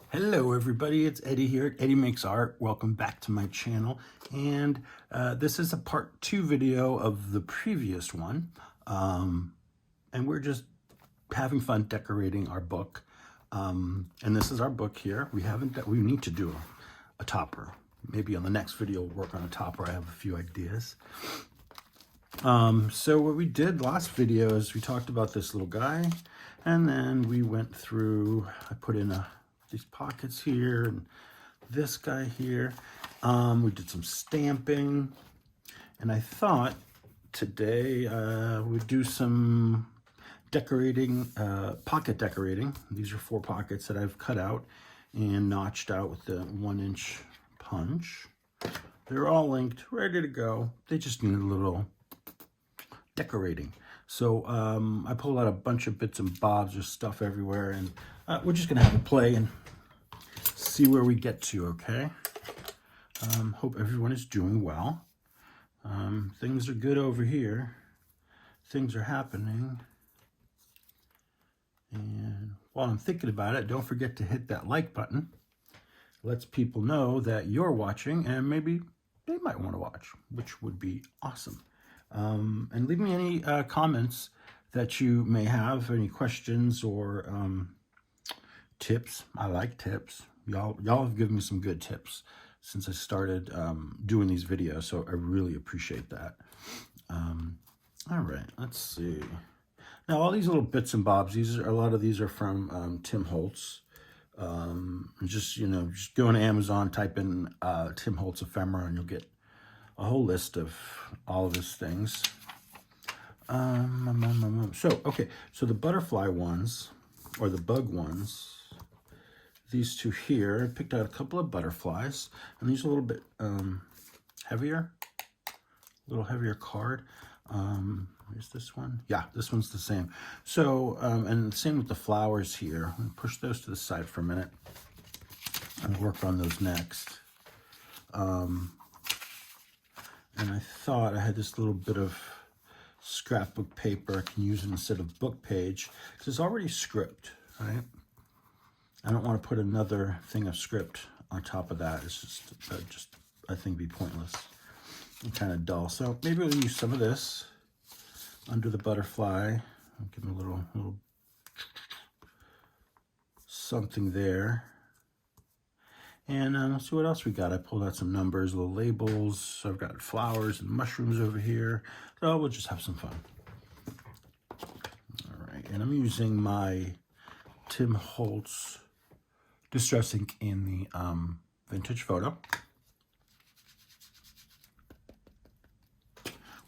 Hello everybody, it's Eddie here at Eddie Makes Art. Welcome back to my channel. And this is a part 2 video of the previous one. And we're just having fun decorating our book. And this is our book here. We need to do a topper. Maybe on the next video we'll work on a topper. I have a few ideas. So what we did last video is we talked about this little guy, and then we went through, I put in these pockets here and this guy here. We did some stamping, and I thought today we'd do some decorating, pocket decorating. These are 4 pockets that I've cut out and notched out with the 1-inch punch. They're all linked, ready to go. They just need a little decorating. So I pulled out a bunch of bits and bobs, just stuff everywhere, and we're just gonna have a play and see where we get to, okay? Hope everyone is doing well. Things are good over here. Things are happening. And while I'm thinking about it, don't forget to hit that like button. Lets people know that you're watching, and maybe they might want to watch, which would be awesome. And leave me any comments that you may have, any questions or tips. I like tips. Y'all have given me some good tips since I started doing these videos, so I really appreciate that. All right, let's see. Now, all these little bits and bobs, a lot of these are from Tim Holtz. Just go on Amazon, type in Tim Holtz ephemera, and you'll get a whole list of all of his things. So the butterfly ones, or the bug ones, these 2 here, I picked out a couple of butterflies, and these are a little bit heavier, a little heavier card. Where's this one? Yeah, this one's the same. So, and same with the flowers here. I'm gonna push those to the side for a minute and work on those next. And I thought I had this little bit of scrapbook paper I can use instead of book page, because it's already script, right? I don't want to put another thing of script on top of that. It's just I think be pointless and kind of dull. So maybe we'll use some of this under the butterfly. I'll give them a little something there. And let's see what else we got. I pulled out some numbers, little labels. So I've got flowers and mushrooms over here. So we'll just have some fun. All right, and I'm using my Tim Holtz Distress ink in the vintage photo.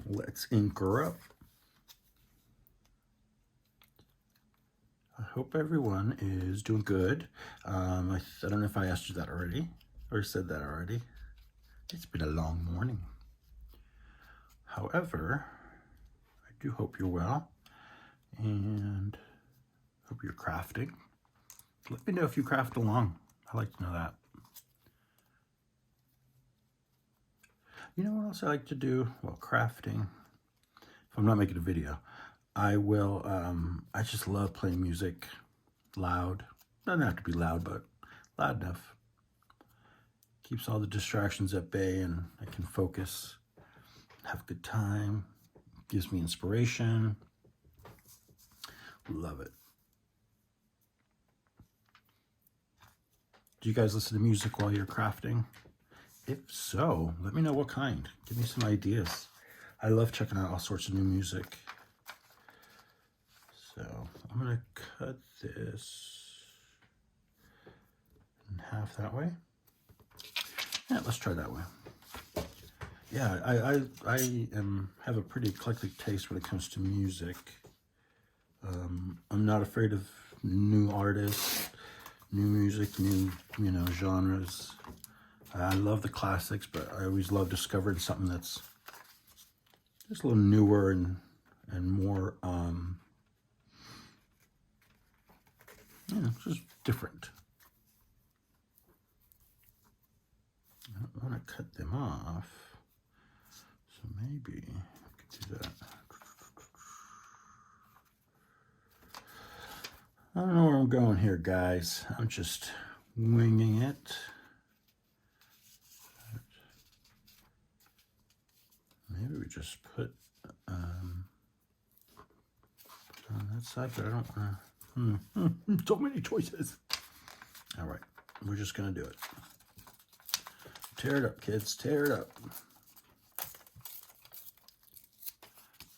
Let's ink her up. I hope everyone is doing good. I don't know if I asked you that already, or said that already. It's been a long morning. However, I do hope you're well, and hope you're crafting. Let me know if you craft along. I like to know that. You know what else I like to do? Well, crafting. If I'm not making a video, I will, I just love playing music loud. Doesn't have to be loud, but loud enough. Keeps all the distractions at bay, and I can focus, have a good time. Gives me inspiration. Love it. Do you guys listen to music while you're crafting? If so, let me know what kind. Give me some ideas. I love checking out all sorts of new music. So I'm gonna cut this in half that way. Yeah, let's try that way. Yeah, I have a pretty eclectic taste when it comes to music. I'm not afraid of new artists, new music, new genres. I love the classics, but I always love discovering something that's just a little newer and more just different. I don't want to cut them off, so maybe I could do that. I don't know where I'm going here, guys. I'm just winging it. Maybe we just put on that side, but I don't want to. So many choices. All right, we're just going to do it. Tear it up, kids. Tear it up.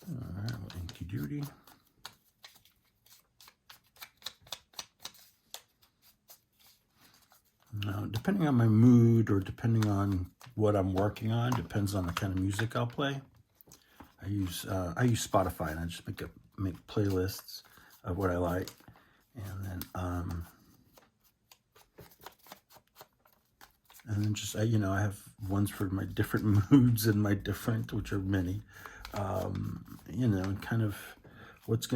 All right, well, inky duty. Now, depending on my mood or depending on what I'm working on, depends on the kind of music I'll play. I use Spotify, and I just make playlists of what I like, and then just I have ones for my different moods and my different, which are many, and kind of what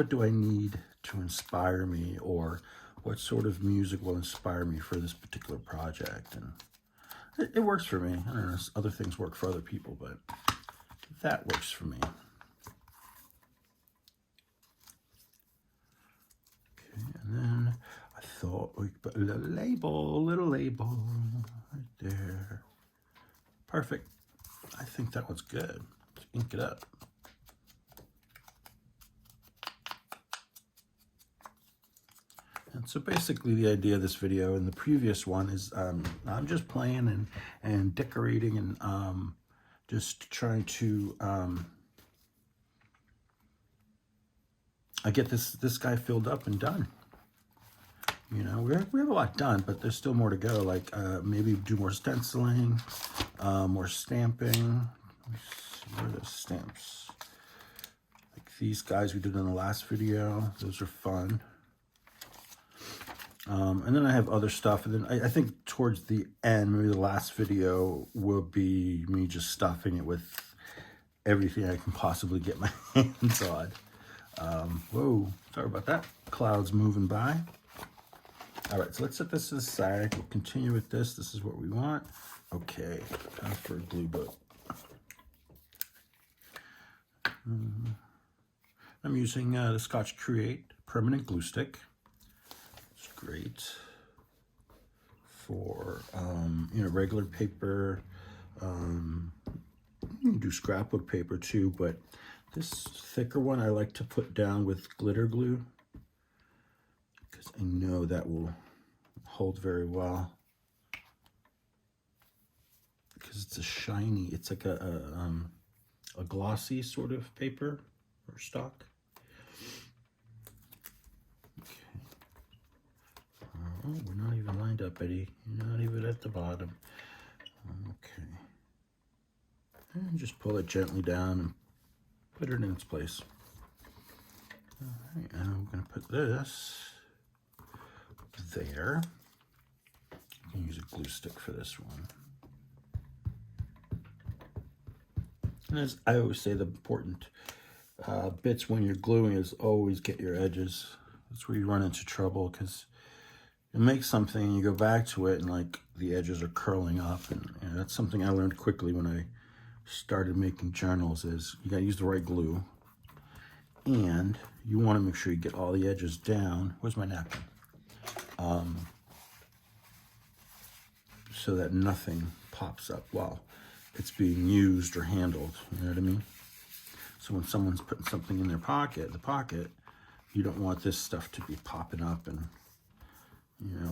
do I need to inspire me, or what sort of music will inspire me for this particular project, and it works for me. I don't know, other things work for other people, but that works for me. Okay, and then I thought we could put a little label right there. Perfect. I think that was good. Let's ink it up. And so basically the idea of this video and the previous one is I'm just playing and decorating and just trying to I get this guy filled up and done. We have a lot done, but there's still more to go. Like maybe do more stenciling, more stamping. Let me see, where are those stamps? Like these guys we did in the last video. Those are fun. And then I have other stuff. And then I think towards the end, maybe the last video will be me just stuffing it with everything I can possibly get my hands on. Whoa, sorry about that. Clouds moving by. All right, so let's set this to the side. We'll continue with this. This is what we want. Okay, time for a glue book. I'm using the Scotch Create permanent glue stick. It's great for regular paper. You can do scrapbook paper too, but this thicker one I like to put down with glitter glue because I know that will hold very well. Because it's a shiny, it's like a glossy sort of paper or stock. Okay. Oh, we're not even lined up, Eddie. You're not even at the bottom. Okay. And just pull it gently down and put it in its place. All right, and I'm going to put this there. You can use a glue stick for this one. And as I always say, the important bits when you're gluing is always get your edges. That's where you run into trouble, because you make something and you go back to it and like the edges are curling up, and that's something I learned quickly when I started making journals. Is you got to use the right glue, and you want to make sure you get all the edges down. Where's my napkin? So that nothing pops up while it's being used or handled. You know what I mean? So when someone's putting something in their pocket, you don't want this stuff to be popping up and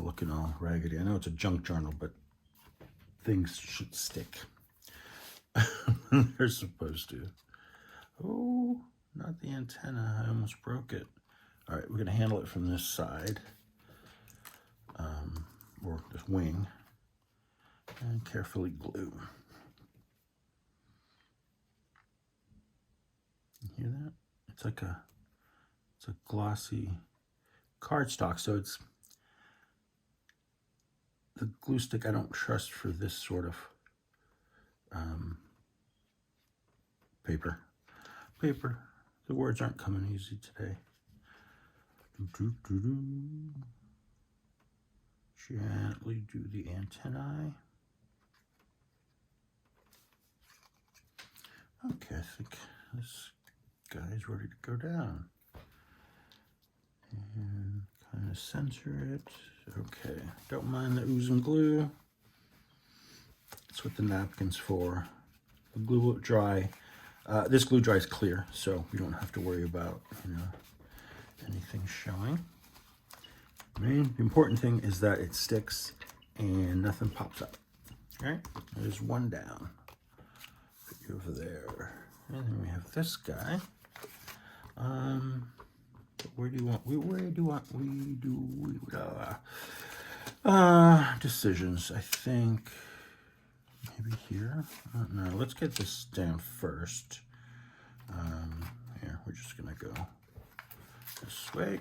looking all raggedy. I know it's a junk journal, but things should stick. They're supposed to. Oh, not the antenna. I almost broke it. All right, we're going to handle it from this side, or this wing, and carefully glue. You hear that? It's a glossy cardstock, so it's the glue stick I don't trust for this sort of paper. The words aren't coming easy today. Gently do the antennae. Okay, I think this guy's ready to go down. And kind of center it. Okay, don't mind the oozing glue. That's what the napkin's for. The glue will dry. This glue dries clear, so we don't have to worry about, anything showing. The important thing is that it sticks and nothing pops up. All right, there's one down. Put you over there. And then we have this guy. Where do you want? Decisions. I think maybe here. No, let's get this down first. Here, we're just gonna go this way.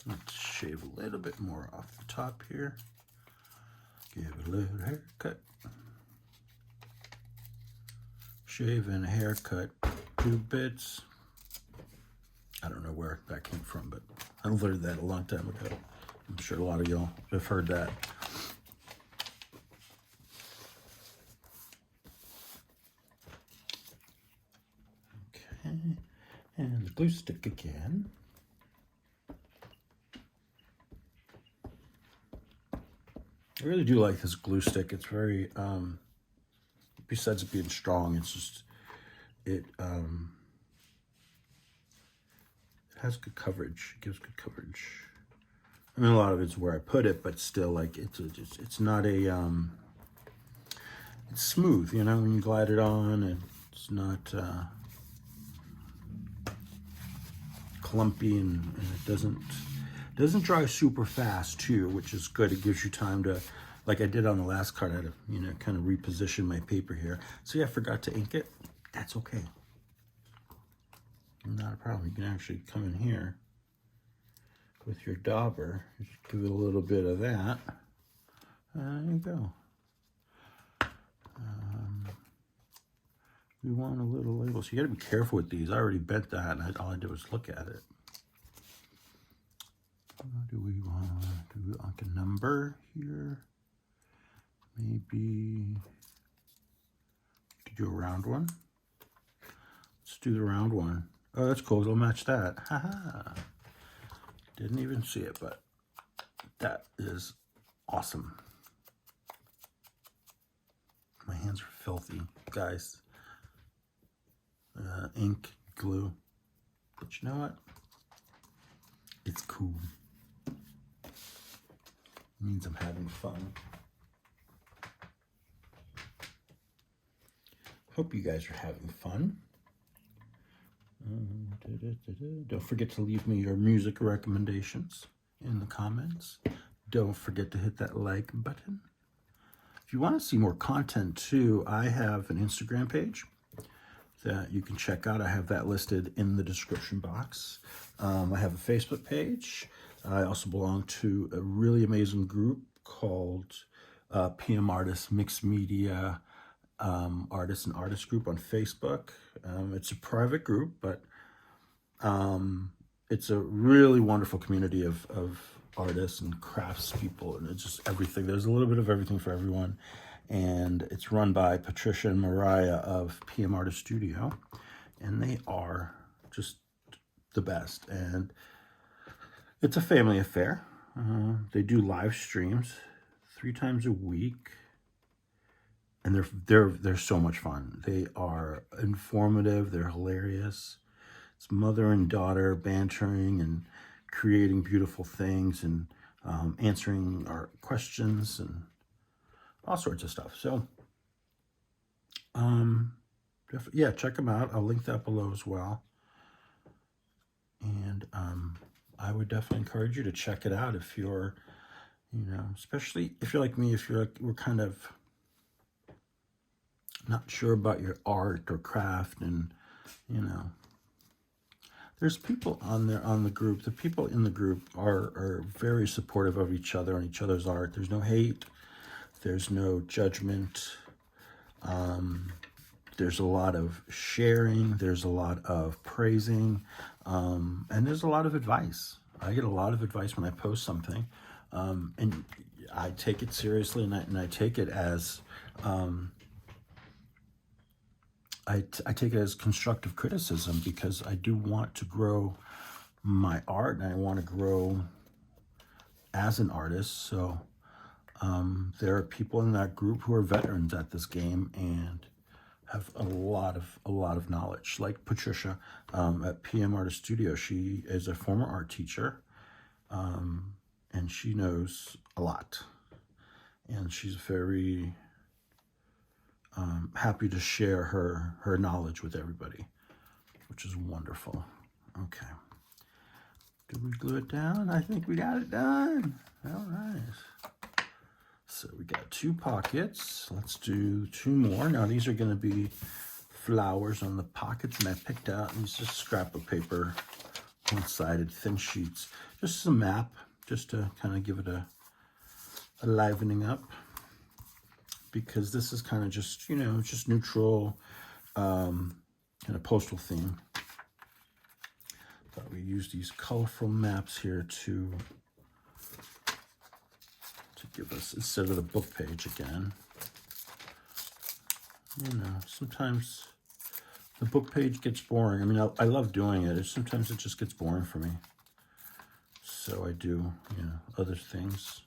Let's shave a little bit more off the top here. Give it a little haircut. Shave and haircut, 2 bits. I don't know where that came from, but I learned that a long time ago. I'm sure a lot of y'all have heard that. Okay, and the glue stick again. I really do like this glue stick. It's very, besides it being strong, it's just, it has good coverage. It gives good coverage. I mean, a lot of it's where I put it, but still, like, it's not a, it's smooth, when you glide it on, and it's not clumpy, and it doesn't dry super fast too, which is good. It gives you time to, like I did on the last card, I had to, kind of reposition my paper here. So yeah, I forgot to ink it. That's okay. Not a problem. You can actually come in here with your dauber, just give it a little bit of that. There you go. We want a little label. So you got to be careful with these. I already bent that, and all I did was look at it. Do we want to do like a number here? Maybe you could do a round one. Let's do the round one. Oh, that's cool. It'll match that. Haha. Didn't even see it, but that is awesome. My hands are filthy, guys. Ink, glue. But you know what? It's cool. It means I'm having fun. Hope you guys are having fun. Don't forget to leave me your music recommendations in the comments. Don't forget to hit that like button. If you want to see more content too, I have an Instagram page that you can check out. I have that listed in the description box. I have a Facebook page. I also belong to a really amazing group called PM Artists Mixed Media Artists and Artist Group on Facebook. It's a private group, but it's a really wonderful community of artists and craftspeople, and it's just everything. There's a little bit of everything for everyone, and it's run by Patricia and Mariah of PM Artist Studio, and they are just the best. And it's a family affair. They do live streams 3 times a week, and they're so much fun. They are informative. They're hilarious. It's mother and daughter bantering and creating beautiful things, and answering our questions and all sorts of stuff. So, yeah, check them out. I'll link that below as well. And I would definitely encourage you to check it out if you're, especially if you're like me, if you're like, we're kind of not sure about your art or craft, and, there's people on the group. The people in the group are very supportive of each other and each other's art. There's no hate. There's no judgment. There's a lot of sharing. There's a lot of praising. And there's a lot of advice. I get a lot of advice when I post something. And I take it seriously, and I take it as I take it as constructive criticism, because I do want to grow my art, and I want to grow as an artist. So there are people in that group who are veterans at this game and have a lot of knowledge. Like Patricia at PM Artist Studio, she is a former art teacher, and she knows a lot, and she's very happy to share her knowledge with everybody, which is wonderful. Okay. Did we glue it down? I think we got it done. All right. So we got 2 pockets. Let's do 2 more. Now these are going to be flowers on the pockets, and I picked out these just scrap of paper, one-sided thin sheets. Just a map, just to kind of give it a livening up, because this is kind of just, you know, just neutral, kind of postal theme. But we use these colorful maps here to give us, instead of the book page again. You know, sometimes the book page gets boring. I mean, I love doing it. Sometimes it just gets boring for me. So I do, you know, other things.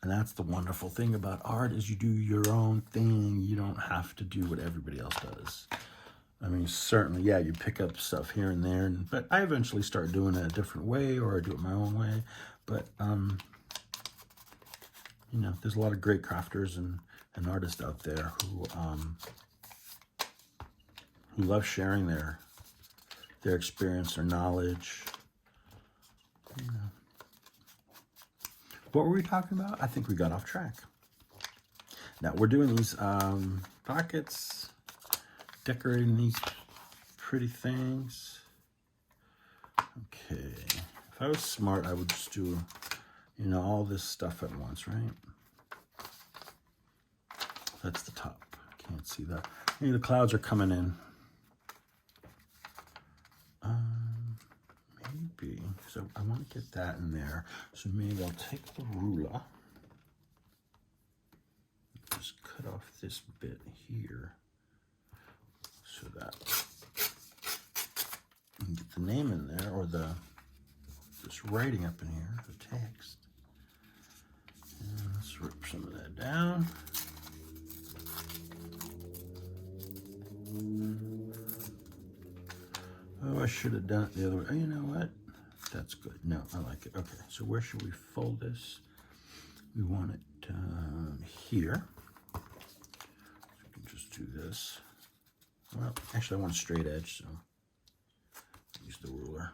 And that's the wonderful thing about art, is you do your own thing. You don't have to do what everybody else does. I mean, certainly, yeah, you pick up stuff here and there, but I eventually start doing it a different way, or I do it my own way. But, you know, there's a lot of great crafters and artists out there who love sharing their experience, their knowledge. You know. What were we talking about? I think we got off track. Now, we're doing these pockets, decorating these pretty things. Okay. If I was smart, I would just do, you know, all this stuff at once, right? That's the top. Can't see that. Maybe the clouds are coming in. Maybe. So I want to get that in there. So maybe I'll take the ruler. Just cut off this bit here, so that I can get the name in there, or this writing up in here, the text. And let's rip some of that down. Oh, I should have done it the other way. Oh, you know what? That's good. No, I like it. Okay, so where should we fold this? We want it here. So we can just do this. Well, actually, I want a straight edge, so use the ruler.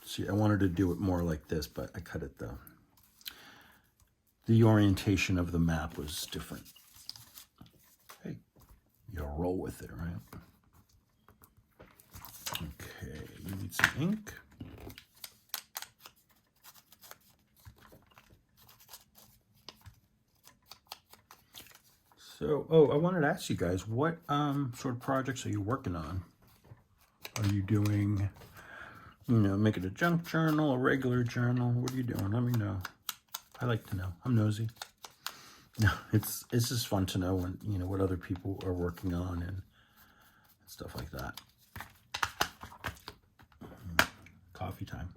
See, I wanted to do it more like this, but I cut it the orientation of the map was different. Hey, you'll roll with it, right? Okay, you need some ink. So, oh, I wanted to ask you guys, what sort of projects are you working on? Are you doing, you know, making a junk journal, a regular journal? What are you doing? Let me know. I like to know. I'm nosy. No, it's just fun to know when, you know, what other people are working on and stuff like that. Coffee time.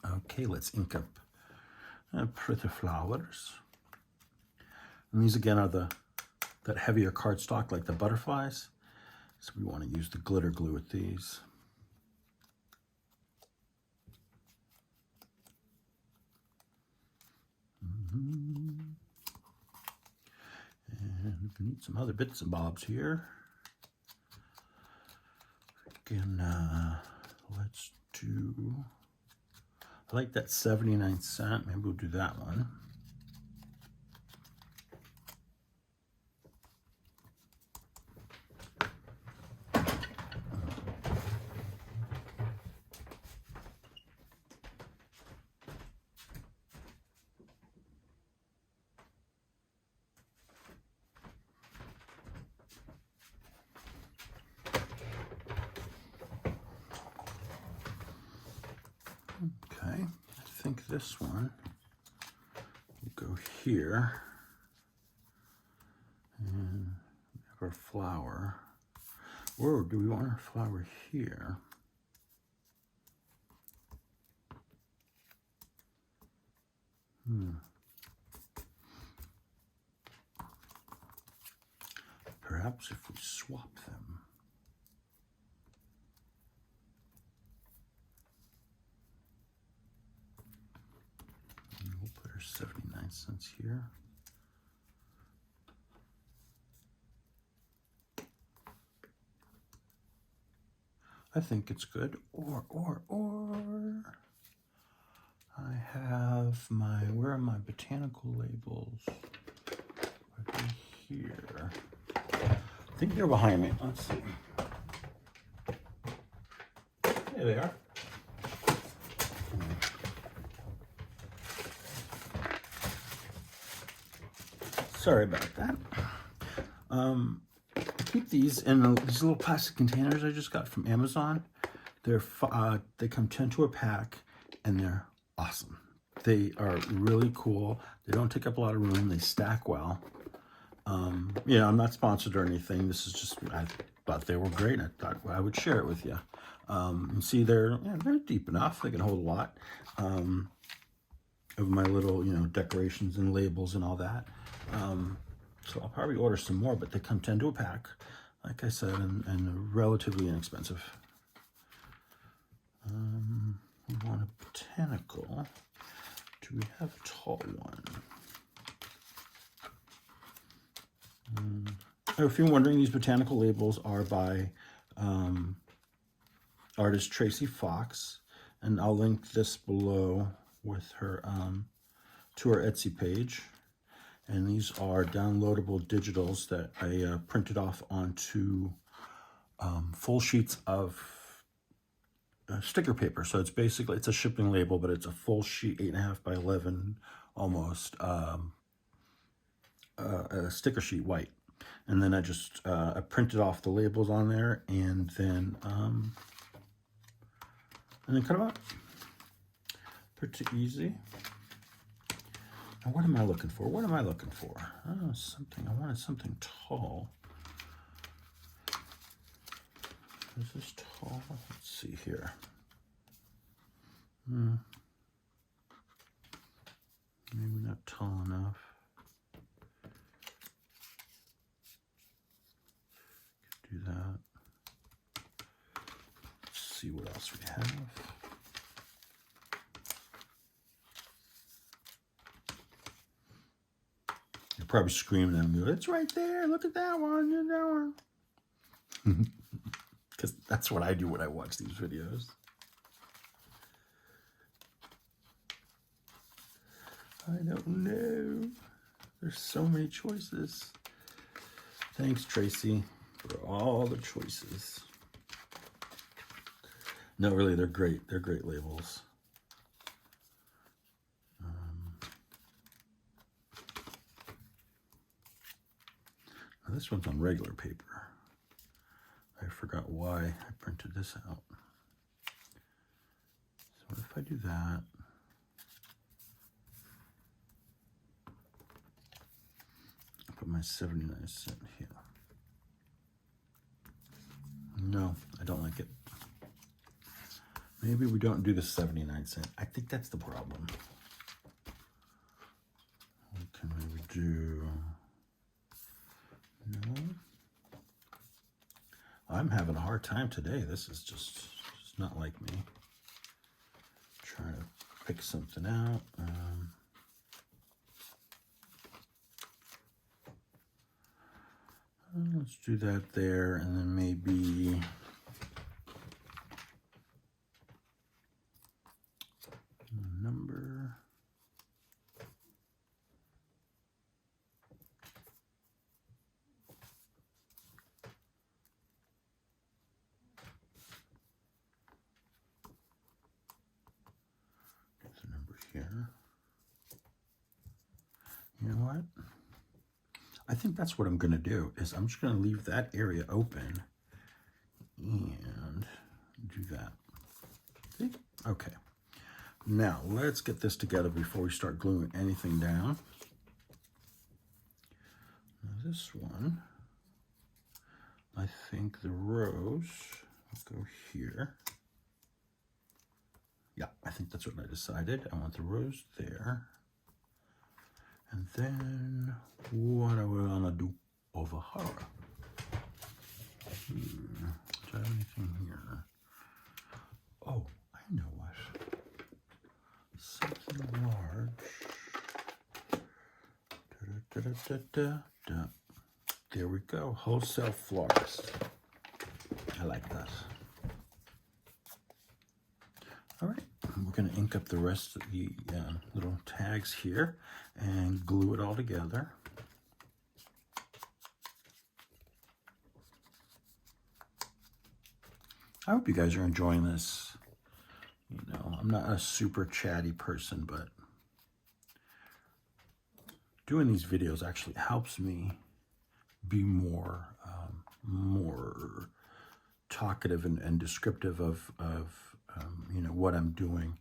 Okay, let's ink up pretty flowers. And these again are that heavier cardstock, like the butterflies. So we want to use the glitter glue with these. And we need some other bits and bobs here. Again, let's do, I like that 79¢. Maybe we'll do that one. this one. We'll go here. And we have our flower. Or do we want our flower here? Perhaps if we swap them. And we'll put our 79 cents here. I think it's good. Or. I have my, where are my botanical labels? Right here. I think they're behind me. Let's see. There they are. Sorry about that. I keep these in these little plastic containers I just got from Amazon. They come 10 to a pack, and they're awesome. They are really cool. They don't take up a lot of room. They stack well. Yeah, I'm not sponsored or anything. This is just, I thought they were great. I thought I would share it with you. And see, they're deep enough. They can hold a lot of my little, decorations and labels and all that. So I'll probably order some more, but they come 10 to a pack, like I said, and relatively inexpensive. We want a botanical. Do we have a tall one? If you're wondering, these botanical labels are by artist Tracy Fox, and I'll link this below with her to her Etsy page. And these are downloadable digitals that I printed off onto full sheets of sticker paper. So it's basically, it's a shipping label, but it's a full sheet, 8.5 by 11 almost, a sticker sheet, white. And then I just I printed off the labels on there, and then cut them out. Pretty easy. Now, what am I looking for? What am I looking for? Oh, something. I wanted something tall. Is this tall? Let's see here. Maybe not tall enough. Do that. Let's see what else we have. You're probably screaming at me, it's right there, look at that one, look at that one. Because that's what I do when I watch these videos. I don't know. There's so many choices. Thanks, Tracy, for all the choices. No, really, they're great. They're great labels. This one's on regular paper. I forgot why I printed this out. So what if I do that? I'll put my 79 cent here. No, I don't like it. Maybe we don't do the 79 cent. I think that's the problem. What can we do? No. I'm having a hard time today. This is just not like me. Trying to pick something out. Let's do that there, and then maybe number. Get the number here. You know what? I think that's what I'm going to do, is I'm just going to leave that area open and do that. See? Okay. Now, let's get this together before we start gluing anything down. Now, this one, I think the rose will go here. Yeah, I think that's what I decided. I want the rose there. And then, what are we gonna do over here? Do I have anything here? Oh, I know what. Something large. Da, da, da, da, da. There we go. Wholesale florist. I like that. All right, we're going to ink up the rest of the little tags here and glue it all together. I hope you guys are enjoying this. You know, I'm not a super chatty person, but doing these videos actually helps me be more talkative and descriptive of you know, what I'm doing.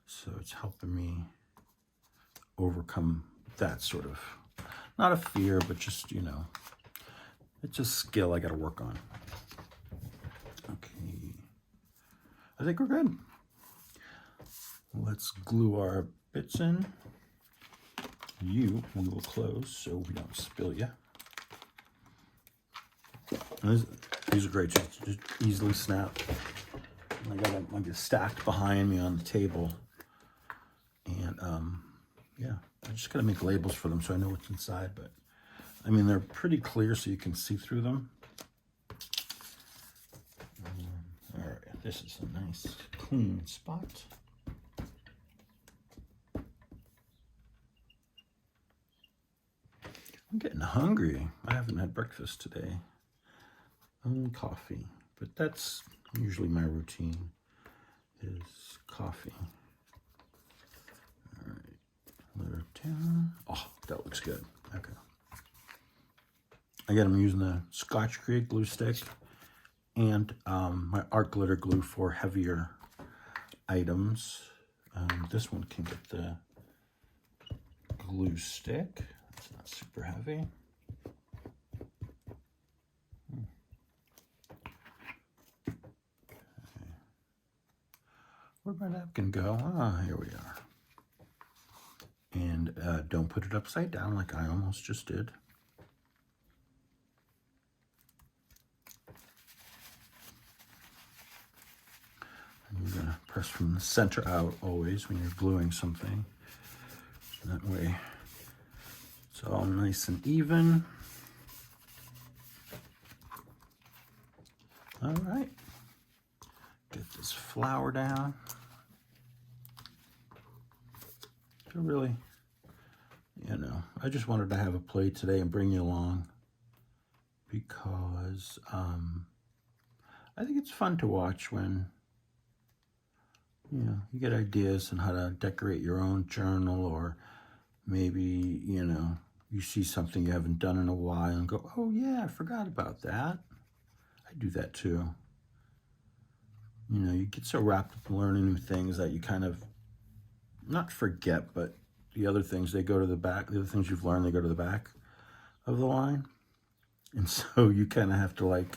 So it's helping me overcome that sort of, not a fear, but just, you know, it's a skill I got to work on. Okay, I think we're good. Let's glue our bits in. We will close so we don't spill you. These are great, just easily snap. I got them like stacked behind me on the table. And yeah, I just gotta make labels for them so I know what's inside, but I mean, they're pretty clear so you can see through them. All right, this is a nice clean spot. I'm getting hungry. I haven't had breakfast today. Only coffee, but that's usually my routine, is coffee. All right, let it down. Oh, that looks good. Okay. Again, I'm using the Scotch glue stick and my art glitter glue for heavier items. This one came with the glue stick. It's not super heavy. Where'd my napkin go? Ah, here we are. And don't put it upside down like I almost just did. And you're gonna press from the center out always when you're gluing something. That way it's all nice and even. All right. Get this flower down. So really, you know, I just wanted to have a play today and bring you along because I think it's fun to watch when, you know, you get ideas on how to decorate your own journal, or maybe, you know, you see something you haven't done in a while and go, oh yeah, I forgot about that. I do that too. You know, you get so wrapped up in learning new things that you kind of, not forget, but the other things, they go to the back. The other things you've learned, they go to the back of the line. And so you kind of have to, like,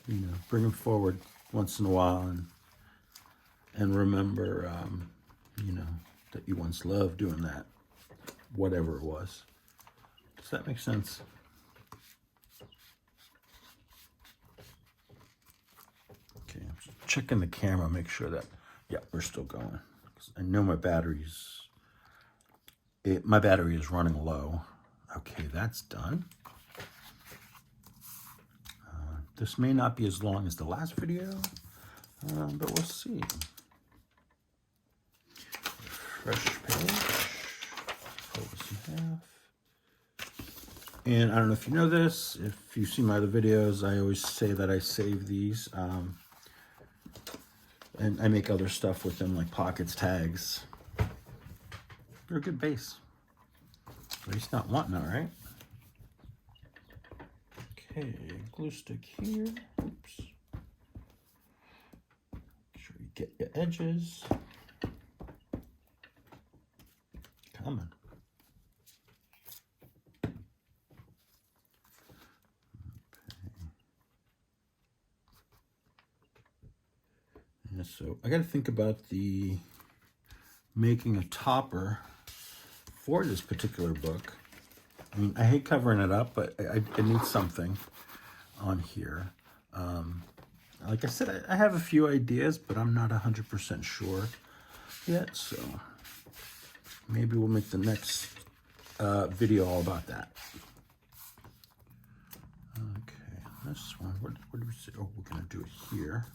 you know, bring them forward once in a while and remember, you know, that you once loved doing that, whatever it was. Does that make sense? Okay, I'm just checking the camera, make sure that, yeah, we're still going. I know my battery is running low. Okay, that's done. This may not be as long as the last video, but we'll see. Fresh page, fold this in half. And I don't know if you know this, if you've seen my other videos, I always say that I save these. And I make other stuff with them, like pockets, tags. They're a good base. At least not wanting it, right? Okay, glue stick here. Oops. Make sure you get your edges. coming. Yeah, so I got to think about making a topper for this particular book. I mean, I hate covering it up, but I need something on here. Like I said, I have a few ideas, but I'm not 100% sure yet. So maybe we'll make the next video all about that. Okay, this one, what do we say? Oh, we're going to do it here.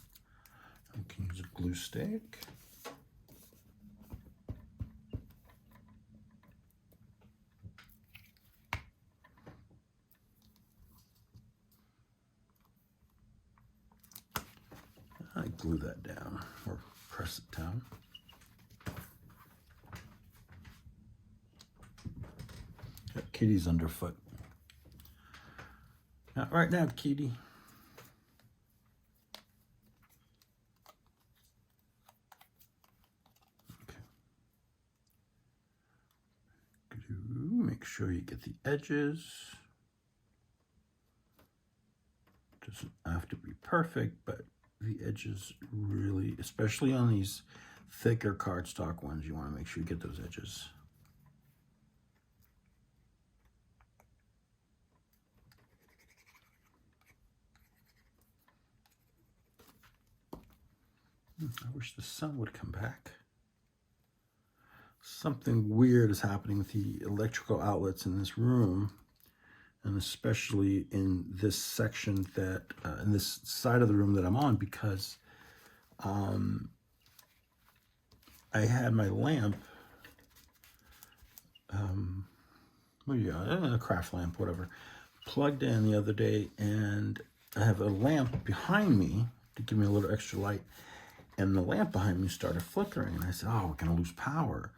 We can use a glue stick. I glue that down or press it down. Got Kitty's underfoot. Not right now, Kitty. Okay. Make sure you get the edges. Doesn't have to be perfect, but the edges really, especially on these thicker cardstock ones, you want to make sure you get those edges. I wish the sun would come back. Something weird is happening with the electrical outlets in this room, and especially in this section that, in this side of the room that I'm on, because I had my lamp, a craft lamp, whatever, plugged in the other day, and I have a lamp behind me to give me a little extra light, and the lamp behind me started flickering, and I said, oh, we're gonna lose power.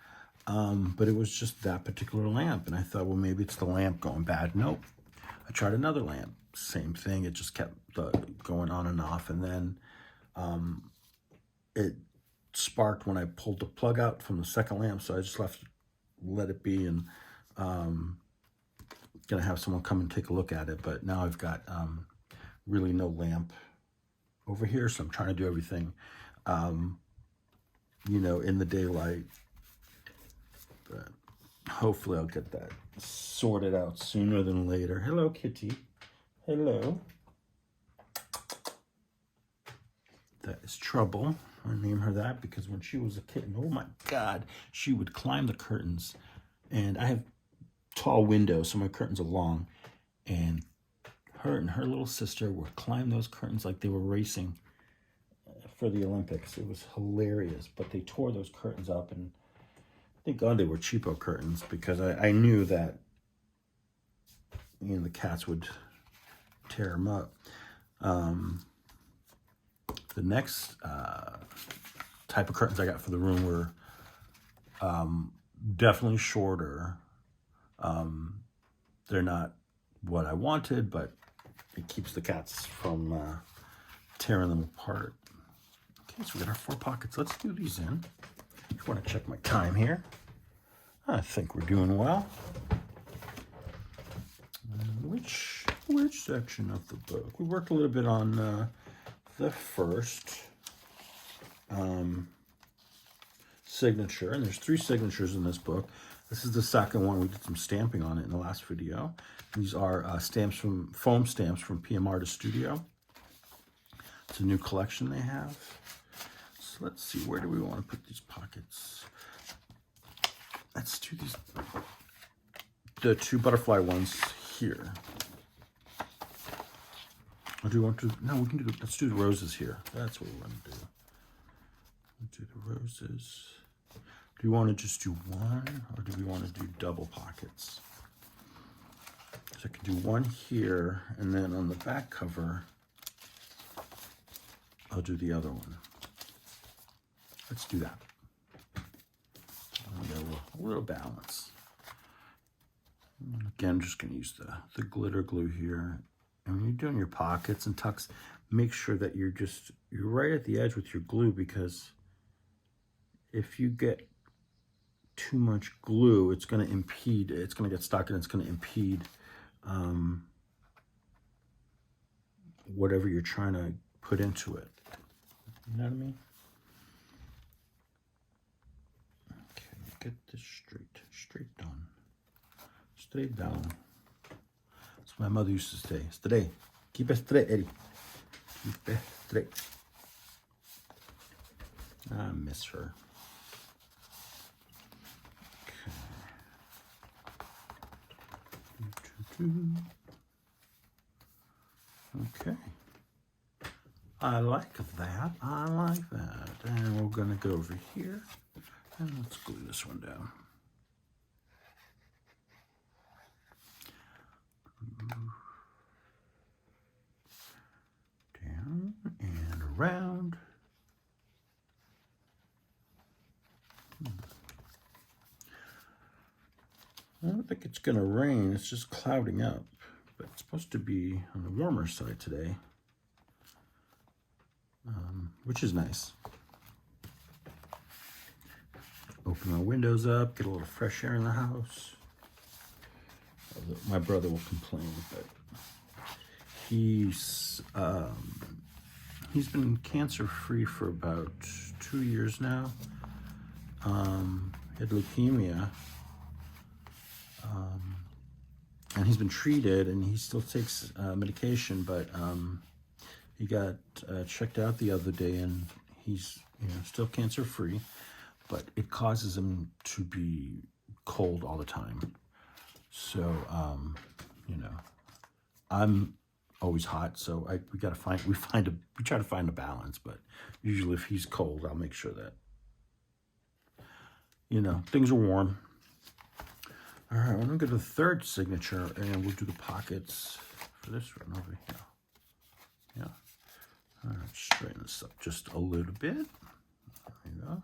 But it was just that particular lamp, and I thought, well, maybe it's the lamp going bad. Nope. I tried another lamp, same thing. It just kept going on and off, and then it sparked when I pulled the plug out from the second lamp, so I just let it be, and gonna have someone come and take a look at it. But now I've got really no lamp over here, so I'm trying to do everything you know, in the daylight. But hopefully I'll get that sorted out sooner than later. Hello, Kitty. Hello. That is Trouble. I named her that because when she was a kitten, oh my God, she would climb the curtains. And I have tall windows, so my curtains are long. And her little sister would climb those curtains like they were racing for the Olympics. It was hilarious, but they tore those curtains up, and thank God they were cheapo curtains, because I knew that, you know, the cats would tear them up. The next type of curtains I got for the room were definitely shorter. They're not what I wanted, but it keeps the cats from tearing them apart. Okay, so we got our 4 pockets. Let's do these in. Just want to check my time here. I think we're doing well. Which section of the book? We worked a little bit on the first signature, and there's 3 signatures in this book. This is the second one. We did some stamping on it in the last video. These are foam stamps from PM Artist Studio. It's a new collection they have. So let's see, where do we want to put these pockets? Let's do the 2 butterfly ones here. Or do you want to? No, we can do. Let's do the roses here. That's what we want to do. Let's do the roses. Do you want to just do one, or do we want to do double pockets? So I can do one here, and then on the back cover, I'll do the other one. Let's do that. A little balance. Again, I'm just going to use the glitter glue here. And when you're doing your pockets and tucks, make sure that you're right at the edge with your glue, because if you get too much glue, it's going to impede, it's going to get stuck and it's going to impede whatever you're trying to put into it. You know what I mean? Okay, get this straight down. Straight down. That's what my mother used to say. Straight. Keep it straight, Eddie. Keep it straight. I miss her. Okay. I like that. I like that. And we're going to go over here and let's glue this one down. Down and around. I don't think it's going to rain. It's just clouding up. But it's supposed to be on the warmer side today, which is nice. Open my windows up, get a little fresh air in the house. My brother will complain, but he's been cancer-free for about 2 years now. He had leukemia. And he's been treated, and he still takes medication, but he got checked out the other day, and he's still cancer-free, but it causes him to be cold all the time. So I'm always hot, so we try to find a balance. But usually, if he's cold, I'll make sure that things are warm. All right, I'm going to go to the third signature, and we'll do the pockets for this one over here. Yeah. All right, straighten this up just a little bit. There you go.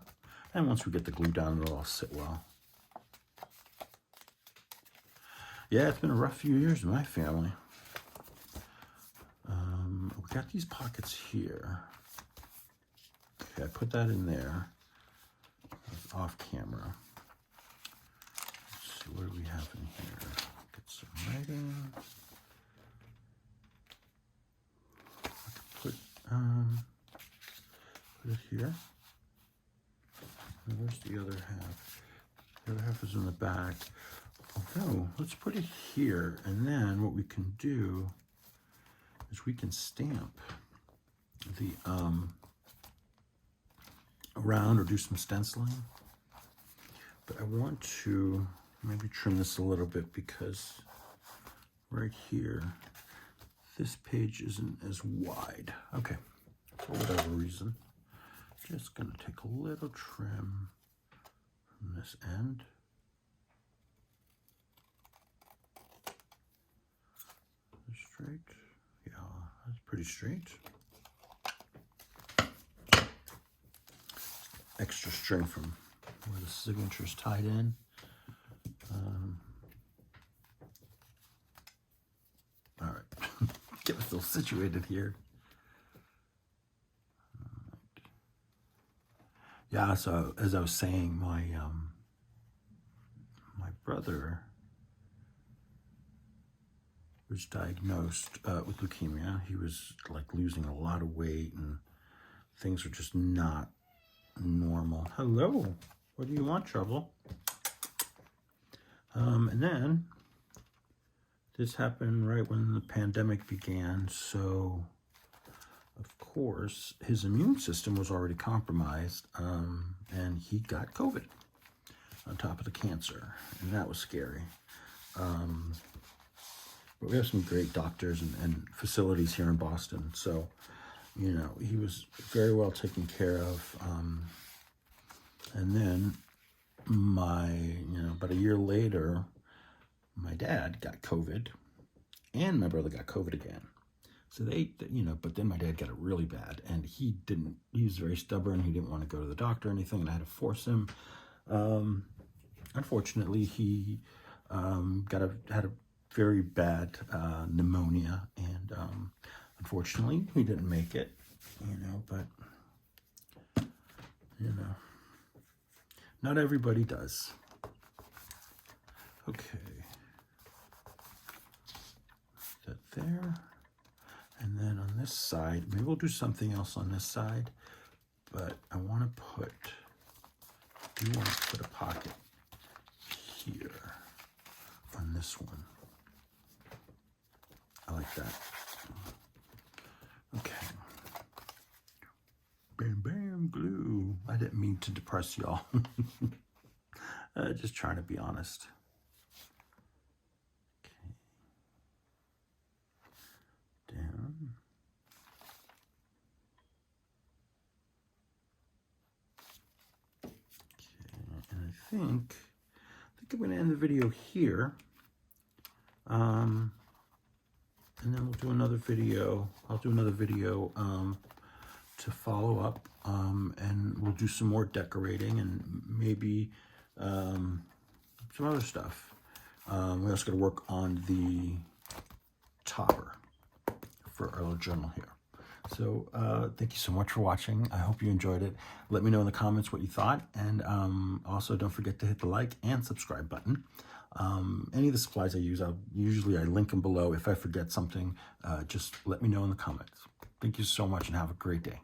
And once we get the glue down, it'll all sit well. Yeah, it's been a rough few years in my family. We got these pockets here. Okay, I put that in there. That's off camera. What do we have in here? Get some writing. I can put it here. And where's the other half? The other half is in the back. Oh, let's put it here. And then what we can do is we can stamp the around or do some stenciling. But I want to maybe trim this a little bit because right here, this page isn't as wide. Okay, for whatever reason, just gonna take a little trim from this end. Straight, yeah, that's pretty straight. Extra string from where the signature is tied in. All right, get us all situated here. Right. Yeah, so as I was saying, my brother was diagnosed with leukemia. He was like losing a lot of weight, and things were just not normal. Hello, what do you want, Trouble? And then this happened right when the pandemic began, so of course his immune system was already compromised, and he got COVID on top of the cancer, and that was scary. But we have some great doctors and facilities here in Boston, so he was very well taken care of. And then about a year later, my dad got COVID, and my brother got COVID again. So but then my dad got it really bad, and he was very stubborn. He didn't want to go to the doctor or anything, and I had to force him. Unfortunately, he had a very bad pneumonia, and unfortunately, he didn't make it, but not everybody does. Okay. That there. And then on this side, maybe we'll do something else on this side, but I want to put, a pocket here on this one. I like that. Okay. Bam, bam, glue. I didn't mean to depress y'all. Just trying to be honest. Okay. Down. Okay, and I think I'm going to end the video here. And then we'll do another video. I'll do another video to follow up, and we'll do some more decorating and maybe some other stuff. We also got to work on the topper for our little journal here. So thank you so much for watching. I hope you enjoyed it. Let me know in the comments what you thought, and also don't forget to hit the like and subscribe button. Any of the supplies I use, I link them below. If I forget something, just let me know in the comments. Thank you so much and have a great day.